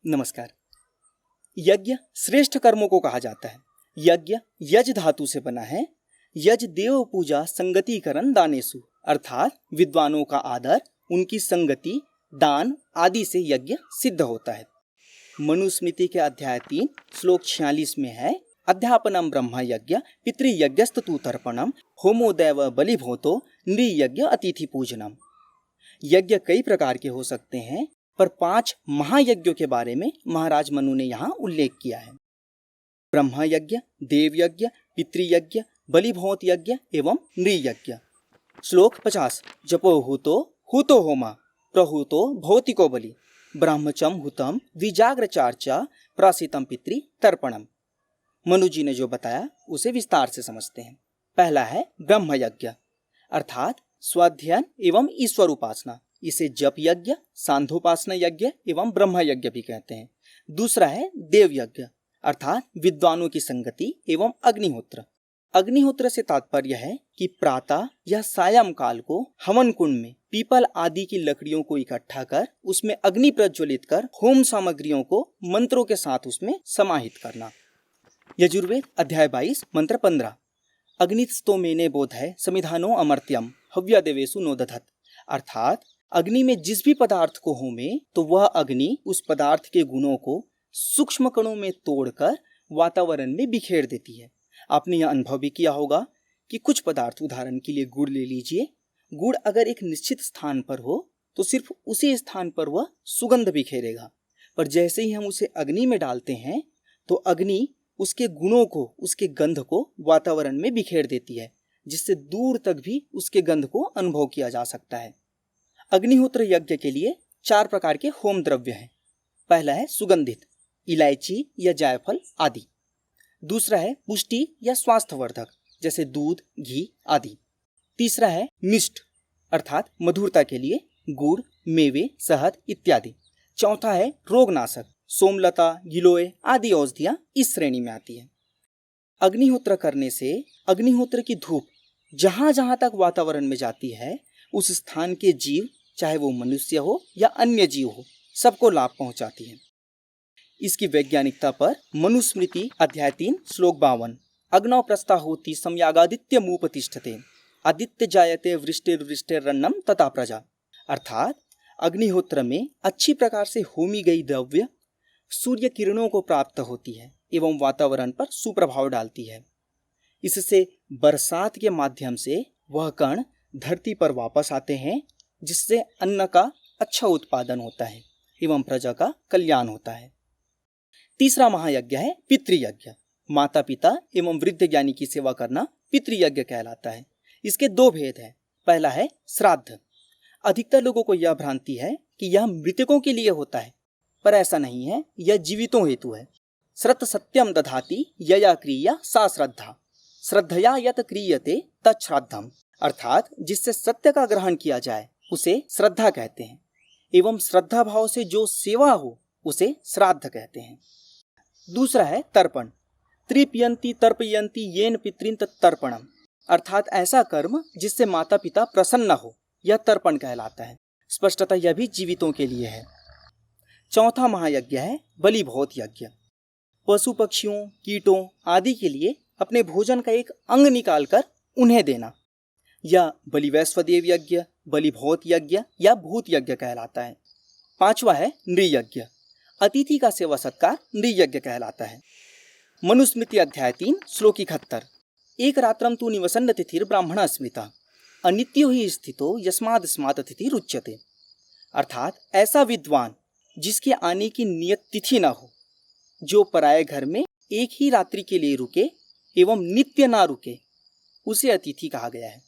नमस्कार। यज्ञ श्रेष्ठ कर्मों को कहा जाता है। यज्ञ यज धातु से बना है। यज देव पूजा संगतिकरण दानेसु, अर्थात विद्वानों का आदर, उनकी संगति, दान आदि से यज्ञ सिद्ध होता है। मनुस्मृति के अध्याय 3 श्लोक 46 में है, अध्यापनम ब्रह्म यज्ञ पितृयज्ञस्तु तर्पणम होमो दैव बलिभूतो नृयज्ञ अतिथि पूजनम। यज्ञ कई प्रकार के हो सकते हैं, पर 5 महायज्ञों के बारे में महाराज मनु ने यहाँ उल्लेख किया है। ब्रह्म यज्ञ, देव यज्ञ, पितृयज्ञ, बलिभूत यज्ञ एवं नृयज्ञ। श्लोक 50। जपो हुतो होमा प्रहुतो भौतिको बलि ब्रह्मचम हुतम द्विजाग्रचार्चा प्रासितम पितृ तर्पणम। मनु जी ने जो बताया उसे विस्तार से समझते हैं। पहला है ब्रह्म यज्ञ, अर्थात स्वाध्ययन एवं ईश्वर उपासना। इसे जप यज्ञ, सांध्योपासना यज्ञ एवं ब्रह्म यज्ञ भी कहते हैं। दूसरा है देव यज्ञ, अर्थात विद्वानों की संगति एवं अग्निहोत्र। अग्निहोत्र से तात्पर्य है कि प्रातः या सायं काल को हवन कुंड में पीपल आदि की लकड़ियों को इकट्ठा कर उसमें अग्नि प्रज्वलित कर होम सामग्रियों को मंत्रों के साथ उसमें समाहित करना। यजुर्वेद अध्याय 22 मंत्र 15। अग्निस्तो मेने बोध है समिधानो अमर्त्यम हव्य देवेशु नोदधत, अर्थात अग्नि में जिस भी पदार्थ को होमे तो वह अग्नि उस पदार्थ के गुणों को सूक्ष्म कणों में तोड़कर वातावरण में बिखेर देती है। आपने यह अनुभव भी किया होगा कि कुछ पदार्थ, उदाहरण के लिए गुड़ ले लीजिए, गुड़ अगर एक निश्चित स्थान पर हो तो सिर्फ उसी स्थान पर वह सुगंध बिखेरेगा, पर जैसे ही हम उसे अग्नि में डालते हैं तो अग्नि उसके गुणों को, उसके गंध को वातावरण में बिखेर देती है, जिससे दूर तक भी उसके गंध को अनुभव किया जा सकता है। अग्निहोत्र यज्ञ के लिए 4 प्रकार के होम द्रव्य हैं। पहला है सुगंधित, इलायची या जायफल आदि। दूसरा है पुष्टि या स्वास्थ्यवर्धक, जैसे दूध, घी आदि। तीसरा है मिष्ट, अर्थात मधुरता के लिए गुड़, मेवे, शहद इत्यादि। चौथा है रोगनाशक, सोमलता, गिलोय आदि औषधियां इस श्रेणी में आती है। अग्निहोत्र करने से अग्निहोत्र की धूप जहां जहां तक वातावरण में जाती है, उस स्थान के जीव, चाहे वो मनुष्य हो या अन्य जीव हो, सबको लाभ पहुंचाती है। इसकी वैज्ञानिकता पर मनुस्मृति अध्याय 3 श्लोक 52। अग्नौ प्रस्ताहुति सम्यागादित्य मुपतिष्ठते आदित्य जायते वृष्टिर्वृष्टिरन्नम तथा प्रजा, अर्थात अग्निहोत्र में अच्छी प्रकार से होमी गई द्रव्य सूर्य किरणों को प्राप्त होती है एवं वातावरण पर सुप्रभाव डालती है। इससे बरसात के माध्यम से वह कण धरती पर वापस आते हैं, जिससे अन्न का अच्छा उत्पादन होता है एवं प्रजा का कल्याण होता है। तीसरा महायज्ञ है पितृयज्ञ। माता पिता एवं वृद्ध ज्ञानी की सेवा करना पितृयज्ञ कहलाता है। इसके 2 भेद हैं। पहला है श्राद्ध। अधिकतर लोगों को यह भ्रांति है कि यह मृतकों के लिए होता है, पर ऐसा नहीं है, यह जीवितों हेतु है। श्रत सत्यम दधाति यया क्रिया सा श्रद्धा श्रद्धया यत क्रियते तच्छ्राद्धम, अर्थात जिससे सत्य का ग्रहण किया जाए उसे श्रद्धा कहते हैं, एवं श्रद्धा भाव से जो सेवा हो उसे श्राद्ध कहते हैं। दूसरा है तर्पण। तृप्यन्ति तर्पयन्ति येन पितृन तर्पणम, अर्थात ऐसा कर्म जिससे माता पिता प्रसन्न हो, यह तर्पण कहलाता है। स्पष्टतः यह भी जीवितों के लिए है। चौथा महायज्ञ है बलिभूत यज्ञ। पशु पक्षियों, कीटों आदि के लिए अपने भोजन का एक अंग निकालकर उन्हें देना, यह बलिवैश्वदेव यज्ञ, बलिभूत यज्ञ या भूत यज्ञ कहलाता है। पांचवा है नृयज्ञ। अतिथि का सेवा सत्कार नृयज्ञ कहलाता है। मनुस्मृति अध्याय 3 श्लोक 71। एक रात्रम तु निवसन्न तिथिर ब्राह्मण स्मृता अनित्यो ही स्थितो यस्माद् स्मात् अतिथि रुच्यते, अर्थात ऐसा विद्वान जिसके आने की नियत तिथि न हो, जो पराये घर में एक ही रात्रि के लिए रुके एवं नित्य ना रुके, उसे अतिथि कहा गया है।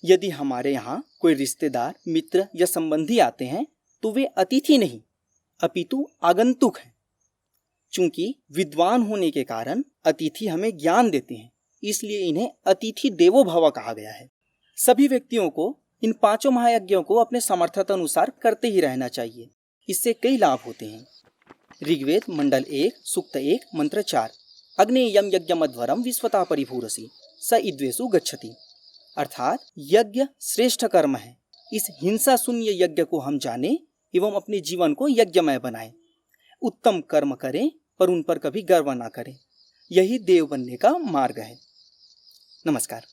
यदि हमारे यहाँ कोई रिश्तेदार, मित्र या संबंधी आते हैं तो वे अतिथि नहीं अपितु आगंतुक हैं। चूंकि विद्वान होने के कारण अतिथि हमें ज्ञान देते हैं, इसलिए इन्हें अतिथि देवो भव कहा गया है। सभी व्यक्तियों को इन 5 महायज्ञों को अपने सामर्थ्यता अनुसार करते ही रहना चाहिए। इससे कई लाभ होते हैं। ऋग्वेद मंडल 1 सूक्त 1 मंत्र 4। अग्नेयम यज्ञमध्वरम विश्वता परिभूरसि स इद्वेषु गच्छति, अर्थात यज्ञ श्रेष्ठ कर्म है। इस हिंसा शून्य यज्ञ को हम जाने एवं अपने जीवन को यज्ञमय बनाएं। उत्तम कर्म करें पर उन पर कभी गर्व ना करें। यही देव बनने का मार्ग है। नमस्कार।